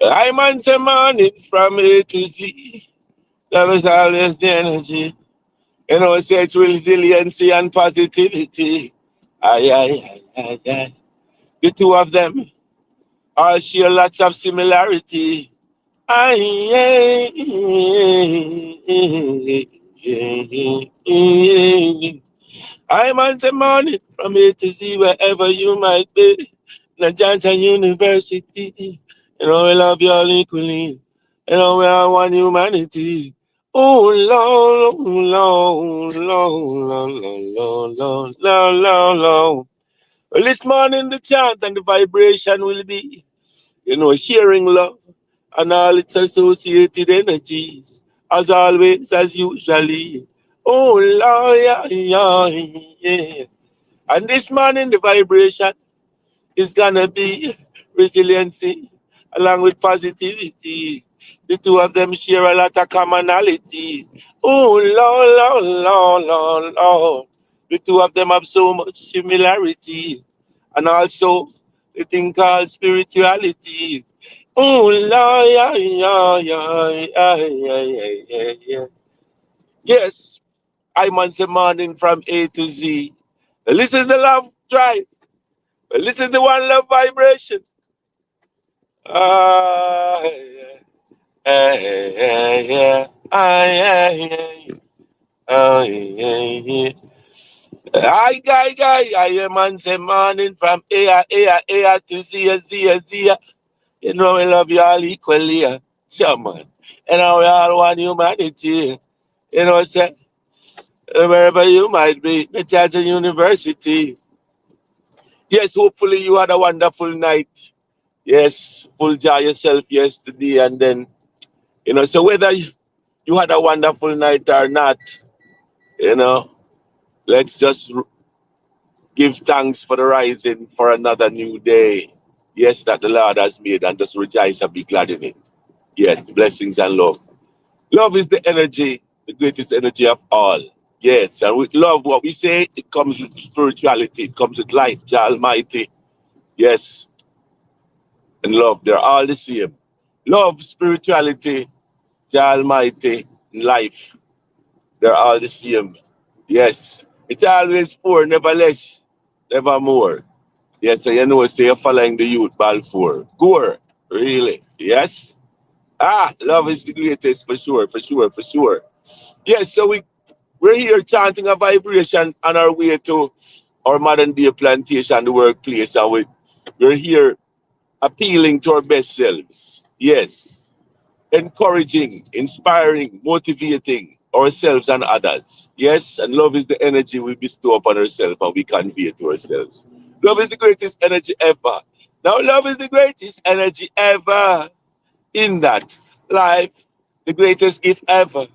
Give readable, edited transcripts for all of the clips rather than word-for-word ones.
I'm on the morning from A to Z. Love is always the energy. You know, say it's resiliency and positivity. Aye, aye, aye, aye, aye. The two of them all share lots of similarity. Aye, aye, aye, aye, aye. I'm on the morning from A to Z, wherever you might be. Najanta University. You know, we love you all equally. You know, we are one humanity. Oh, Lord, oh, Lord, Lord, Lord, Lord, Lord, Lord, Lord. Well, this morning the chant and the vibration will be, you know, sharing love and all its associated energies, as always, as usually. Oh, Lord, yeah, yeah, yeah. And this morning the vibration is gonna be resiliency along with positivity. The two of them share a lot of commonality. Oh Lord, Lord, Lord, Lord, Lord. The two of them have so much similarity. And also the thing called spirituality. Oh Lord, yeah, yeah, yeah, yeah, yeah, yeah, yeah, yeah. Yes, I'm on the morning from A to Z. This is the love drive. This is the one love vibration. Ah, yeah, yeah, yeah, ah, yeah, yeah, oh, yeah, yeah. I guy, I am on the morning from A to Z. You know we love you all equally, sure man. You know we all one humanity. You know, say wherever you might be, the Church University. Yes, hopefully you had a wonderful night. Yes, full joy yourself yesterday, and then you know. So whether you had a wonderful night or not, you know, let's just give thanks for the rising for another new day. Yes, that the Lord has made, and just rejoice and be glad in it. Yes, blessings and love. Love is the energy, the greatest energy of all. Yes, and with love, what we say, it comes with spirituality, it comes with life, Jah Almighty. Yes, and love, they're all the same. Love, spirituality, Jah Almighty, and life, they're all the same. Yes, it's always four, never less, never more. Yes, so you know, so you're following the youth Balfour. Gore, really, yes? Ah, love is the greatest, for sure, for sure, for sure. Yes, so we're here chanting a vibration on our way to our modern day plantation, the workplace, and we're here appealing to our best selves. Yes, encouraging, inspiring, motivating ourselves and others. Yes, and love is the energy we bestow upon ourselves and we convey to ourselves. Love is the greatest energy ever. Now, love is the greatest energy ever. In that life, the greatest gift ever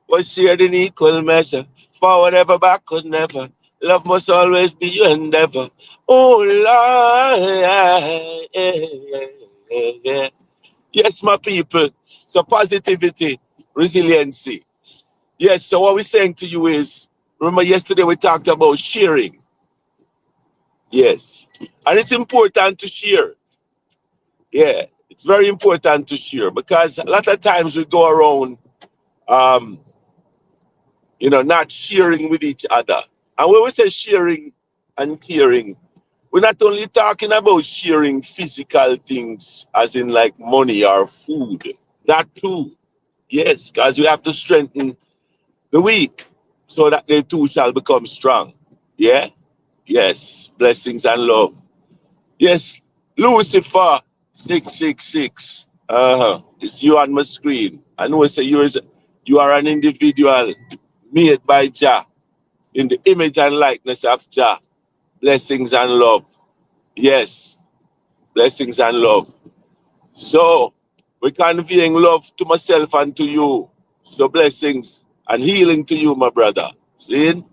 was shared in equal measure. Forward ever, backward never. Love must always be your endeavor. Oh, Lord. Yeah, yeah, yeah, yeah. Yes, my people. So positivity, resiliency. Yes, so what we're saying to you is, remember yesterday we talked about sharing. Yes. And it's important to share. Yeah, it's very important to share because a lot of times we go around, um, you know, not sharing with each other. And when we say sharing and caring, we're not only talking about sharing physical things, as in like money or food. That too, yes, because we have to strengthen the weak so that they too shall become strong. Yeah? Yes. Blessings and love. Yes. Lucifer 666. It's you on my screen. I know it's you are an individual made by Jah in the image and likeness of Jah. Blessings and love. Yes. Blessings and love. So we're conveying love to myself and to you. So blessings and healing to you, my brother. See?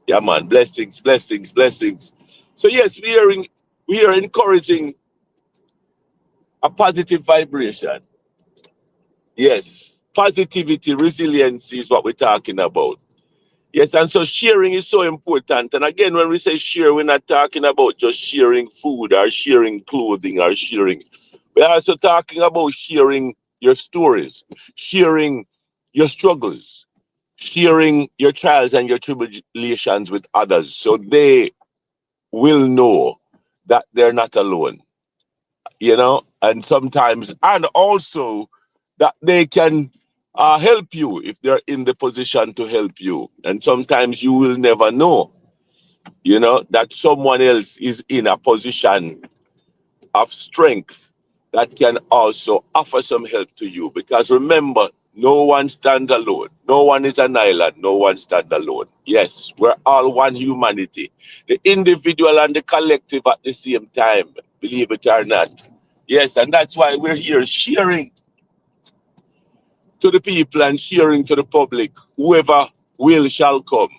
Yeah, man. Blessings, blessings, blessings. So yes, we are encouraging a positive vibration. Yes. Positivity, resilience is what we're talking about. Yes, and so sharing is so important. And again, when we say share, we're not talking about just sharing food or sharing clothing or sharing. We're also talking about sharing your stories, sharing your struggles, sharing your trials and your tribulations with others so they will know that they're not alone, and sometimes, and also that they can help you if they're in the position to help you. And sometimes you will never know, that someone else is in a position of strength that can also offer some help to you. Because remember, no one stands alone. No one is an island. No one stands alone. Yes, we're all one humanity. The individual and the collective at the same time, believe it or not. Yes, and that's why we're here sharing to the people and sharing to the public. Whoever will shall come.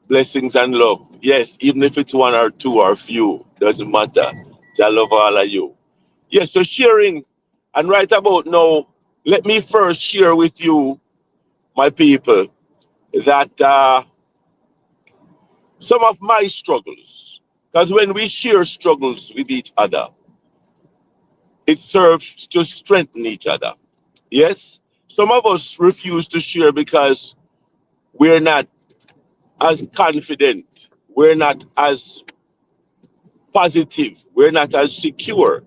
Blessings and love. Yes, even if it's one or two or few, doesn't matter. I love all of you. Yes, so sharing. And right about now, let me first share with you, my people, that some of my struggles, because when we share struggles with each other, it serves to strengthen each other. Yes, some of us refuse to share because we're not as confident, we're not as positive, we're not as secure.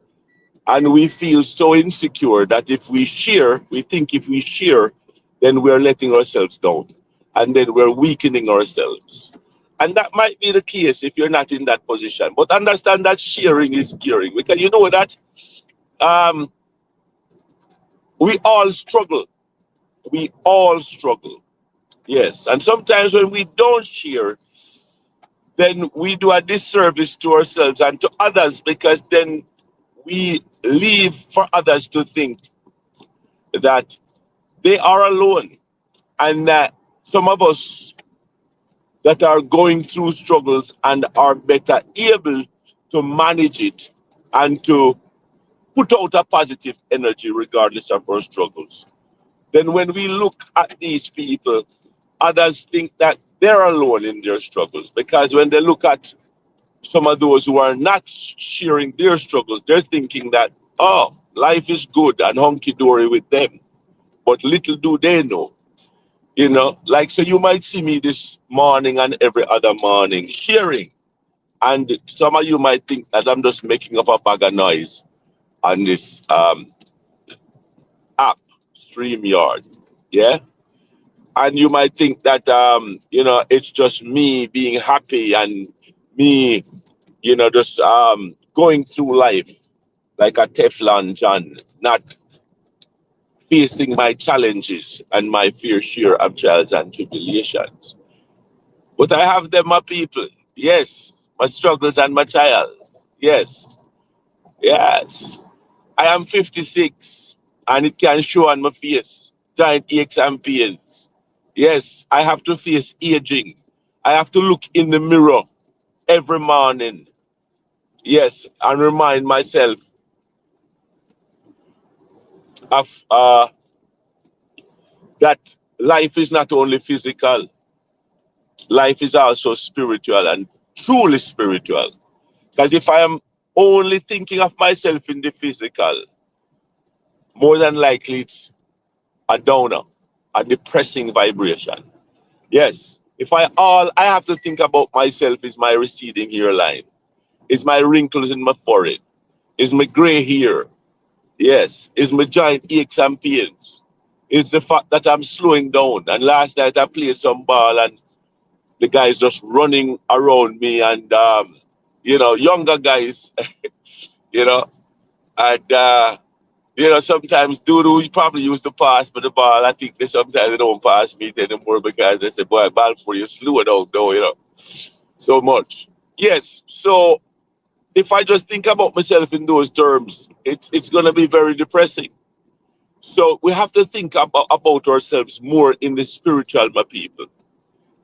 And we feel so insecure that if we share, we think if we share, then we're letting ourselves down. And then we're weakening ourselves. And that might be the case if you're not in that position. But understand that sharing is caring. Because you know that um, we all struggle. We all struggle. Yes. And sometimes when we don't share, then we do a disservice to ourselves and to others, because then we leave for others to think that they are alone, and that some of us that are going through struggles and are better able to manage it and to put out a positive energy regardless of our struggles. Then when we look at these people, others think that they're alone in their struggles, because when they look at some of those who are not sharing their struggles, they're thinking that, oh, life is good and hunky-dory with them. But little do they know, like, so you might see me this morning and every other morning sharing. And some of you might think that I'm just making up a bag of noise on this app, StreamYard. Yeah. And you might think that, it's just me being happy and me, just going through life like a Teflon John, not facing my challenges and my fair share of trials and tribulations. But I have them, my people. Yes. My struggles and my trials. Yes. Yes. I am 56 and it can show on my face. Giant aches and pains. Yes. I have to face aging. I have to look in the mirror every morning. Yes. And remind myself of that life is not only physical, life is also spiritual, and truly spiritual. Because if I am only thinking of myself in the physical, more than likely it's a downer, a depressing vibration. Yes, if all I have to think about myself is my receding hairline, is my wrinkles in my forehead, is my gray hair, yes, is my giant aches and pains, is the fact that I'm slowing down. And last night I played some ball and the guys just running around me, and younger guys, you know, and sometimes dude who probably used to pass but the ball, I think they sometimes they don't pass me anymore because they say, boy, Balfour, you slew it out though, so much. Yes, so if I just think about myself in those terms, it's gonna be very depressing. So we have to think about ourselves more in the spiritual, my people.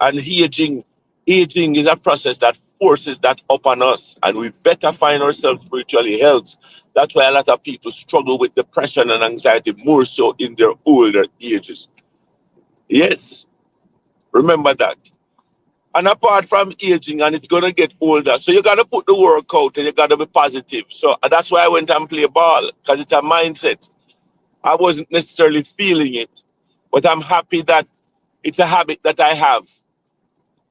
And aging is a process that forces that upon us, and we better find ourselves spiritually healthy. That's why a lot of people struggle with depression and anxiety more so in their older ages. Yes, remember that. And apart from aging, and it's gonna get older. So you gotta put the work out and you gotta be positive. So that's why I went and play ball, because it's a mindset. I wasn't necessarily feeling it, but I'm happy that it's a habit that I have.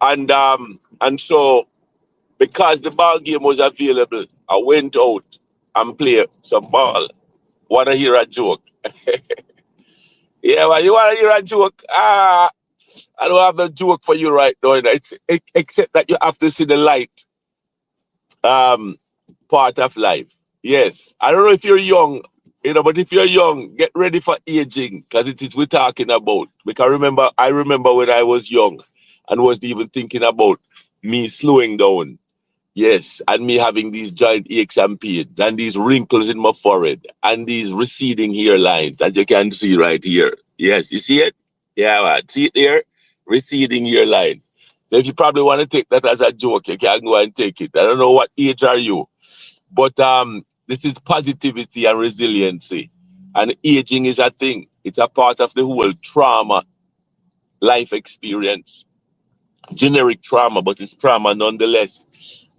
And so because the ball game was available, I went out and played some ball. Wanna hear a joke? Yeah, well, you wanna hear a joke? I don't have a joke for you right now. Except that you have to see the light um, part of life. Yes, I don't know if you're young, but if you're young, get ready for aging, because it is we're talking about. Because I remember when I was young and wasn't even thinking about me slowing down. Yes, and me having these giant aches and pains and these wrinkles in my forehead and these receding hairlines that you can see right here. Yes, you see it? Yeah, man. See it there? Receding hairline. So if you probably want to take that as a joke, you can go and take it. I don't know what age are you, but this is positivity and resiliency. And aging is a thing. It's a part of the whole trauma life experience. Generic trauma, but it's trauma nonetheless.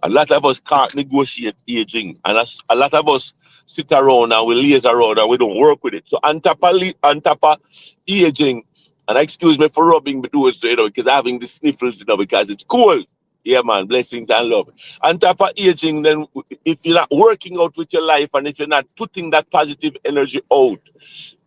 A lot of us can't negotiate aging, and a lot of us sit around and we laze around and we don't work with it. So on top of aging, and excuse me for rubbing my doors, because I'm having the sniffles, because it's cold. Yeah, man, blessings and love. On top of aging, then if you're not working out with your life and if you're not putting that positive energy out,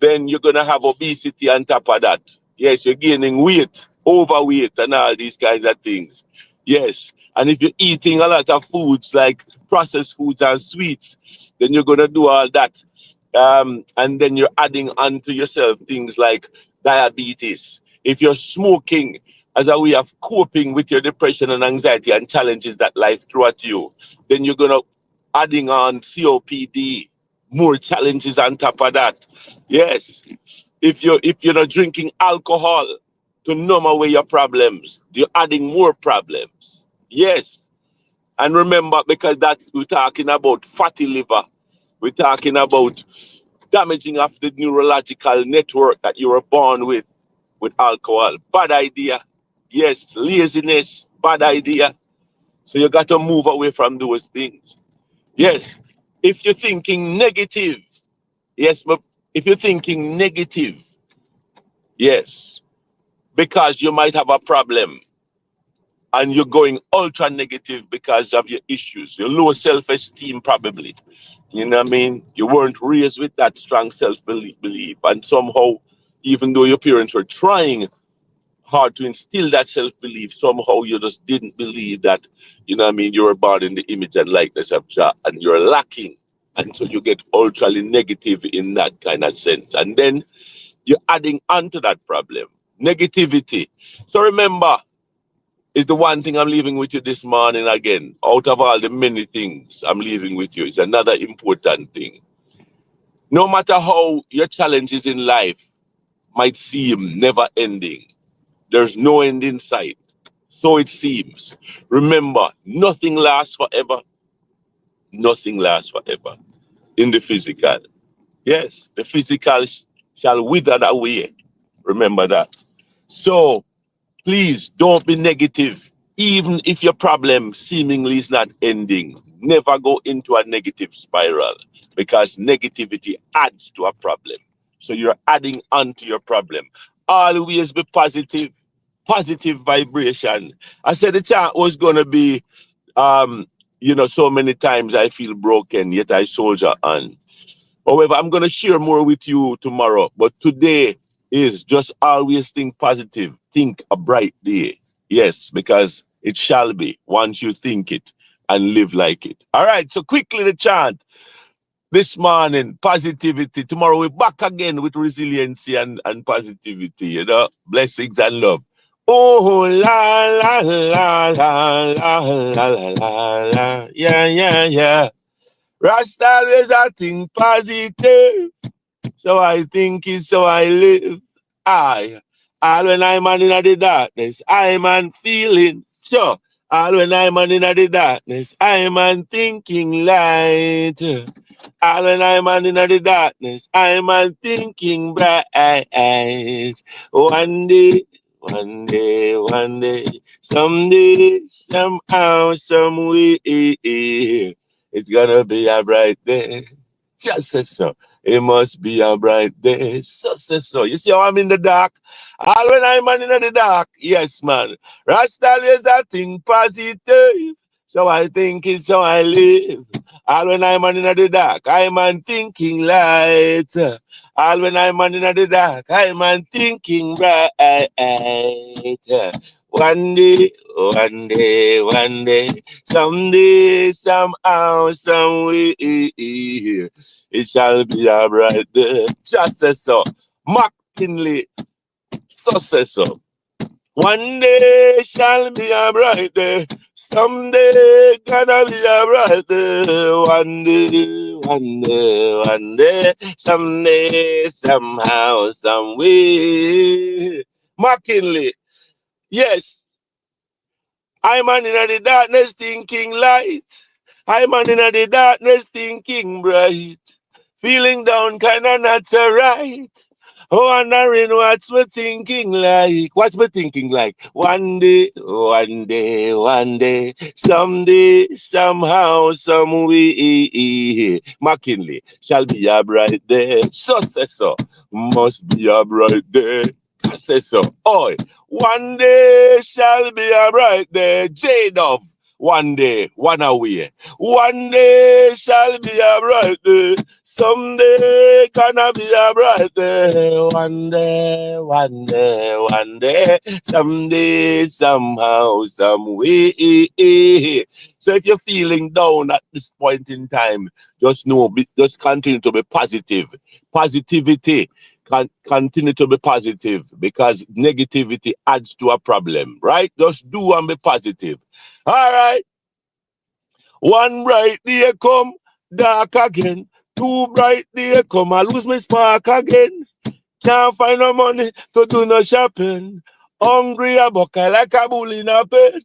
then you're gonna have obesity on top of that. Yes, you're gaining weight, overweight, and all these kinds of things. Yes, and if you're eating a lot of foods like processed foods and sweets, then you're gonna do all that. And then you're adding on to yourself things like diabetes. If you're smoking as a way of coping with your depression and anxiety and challenges that life throw at you, then you're gonna adding on COPD, more challenges on top of that. Yes, if you're not drinking alcohol to numb away your problems, you're adding more problems. Yes, and remember, because that we're talking about fatty liver, we're talking about damaging of the neurological network that you were born with alcohol. Bad idea. Yes, laziness, bad idea. So you got to move away from those things. Yes, if you're thinking negative, yes, but if you're thinking negative, yes, because you might have a problem and you're going ultra negative because of your issues, your low self-esteem probably. You know what I mean? You weren't raised with that strong self-belief. And somehow, even though your parents were trying hard to instill that self-belief, somehow you just didn't believe that, you know what I mean, you were born in the image and likeness of Jah and you're lacking. And so you get ultra negative in that kind of sense. And then you're adding on to that problem. Negativity. So remember, is the one thing I'm leaving with you this morning again. Out of all the many things I'm leaving with you, it's another important thing. No matter how your challenges in life might seem never ending, there's no end in sight. So it seems. Remember, nothing lasts forever. Nothing lasts forever in the physical. Yes, the physical shall wither away. Remember that. So please don't be negative. Even if your problem seemingly is not ending, never go into a negative spiral, because negativity adds to a problem. So you're adding on to your problem. Always be positive, positive vibration. I said the chant was going to be, so many times I feel broken, yet I soldier on. However, I'm going to share more with you tomorrow. But today is just always think positive. Think a bright day. Yes, because it shall be once you think it and live like it. All right, so quickly the chant. This morning, positivity. Tomorrow we're back again with resiliency and positivity, blessings and love. Oh, la, la, la, la, la, la, la, la, la. Yeah, yeah, yeah. Rasta always I think positive. So I think is so I live. I all when I'm in the darkness, I'm on feeling. Sure. All when I'm in the darkness, I'm on thinking light. All when I'm in the darkness, I'm on thinking bright. One day one day, someday, somehow, some way, it's gonna be a bright day. Just say so. It must be a bright day. So say so. You see how I'm in the dark? All when I'm in the dark. Yes, man. Rasta is that thing positive. So I think it's how I live. All when I'm in the dark, I'm on thinking light. All when I'm in the dark, I'm on thinking bright. One day, one day, one day, someday, somehow, some way, it shall be a bright day. Just say so. McKinley, so say so. One day shall be a bright day. Someday gonna be a bright day. One day, one day, one day. Someday, somehow, some way. McKinley, yes. I'm man in the darkness thinking light. I'm man in the darkness thinking bright. Feeling down kinda not so right. Oh, wondering what's me thinking like. What's me thinking like? One day, one day, one day, someday, somehow, some way. McKinley shall be a bright day. So say so. Must be a bright day. I say so. Oi, one day shall be a bright day. J-Dove. One day, one away. One day shall be a bright day. Someday gonna be a bright day. One day, one day, one day. Someday, somehow, some way. So if you're feeling down at this point in time, just know, just continue to be positive. Positivity. Continue to be positive because negativity adds to a problem, right? Just do and be positive. All right. One bright day come, dark again. Two bright day come, I lose my spark again. Can't find no money to do no shopping. Hungry a buckle like a bull in a pen.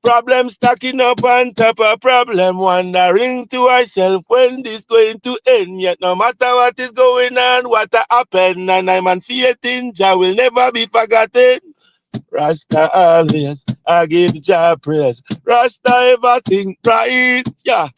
Problem stacking up on top of problem. Wondering to ourselves when this going to end. Yet no matter what is going on, what happened, and I'm on faith in Jah will never be forgotten. Rasta always, I give Jah praise. Rasta ever think right, yeah.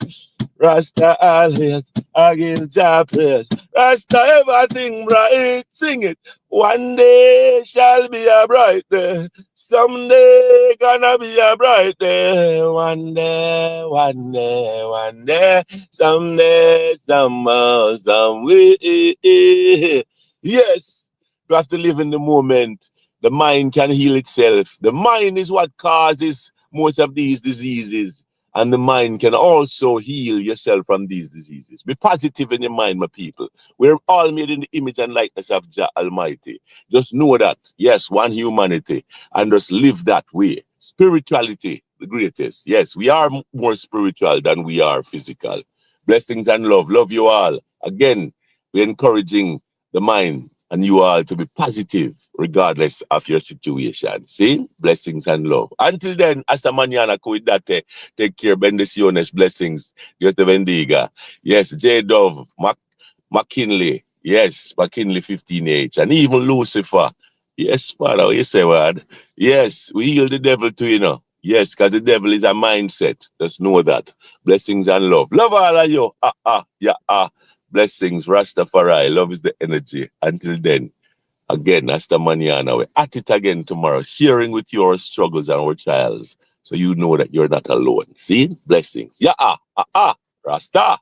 Rasta always, I give Jah praise. Rasta everything right, sing it. One day shall be a bright day. Someday gonna be a bright day. One day, one day, one day. Someday, somehow, some way. Yes, you have to live in the moment. The mind can heal itself. The mind is what causes most of these diseases. And the mind can also heal yourself from these diseases. Be positive in your mind, my people. We're all made in the image and likeness of Jah Almighty. Just know that, yes, one humanity, and just live that way. Spirituality, the greatest. Yes, we are more spiritual than we are physical. Blessings and love. Love you all. Again, we're encouraging the mind and you all to be positive regardless of your situation. See? Blessings and love. Until then, hasta mañana, cuídate. Take care, bendiciones, blessings. Dios te bendiga. Yes, J Dove, McKinley. Yes, McKinley 15H. And even Lucifer. Yes, Father, you say word. Yes, we heal the devil too, you know. Yes, because the devil is a mindset. Just know that. Blessings and love. Love all of you. Blessings, Rastafari. Love is the energy. Until then, again, hasta mañana. We're at it again tomorrow, sharing with you our struggles and our trials so you know that you're not alone. See? Blessings. Rasta.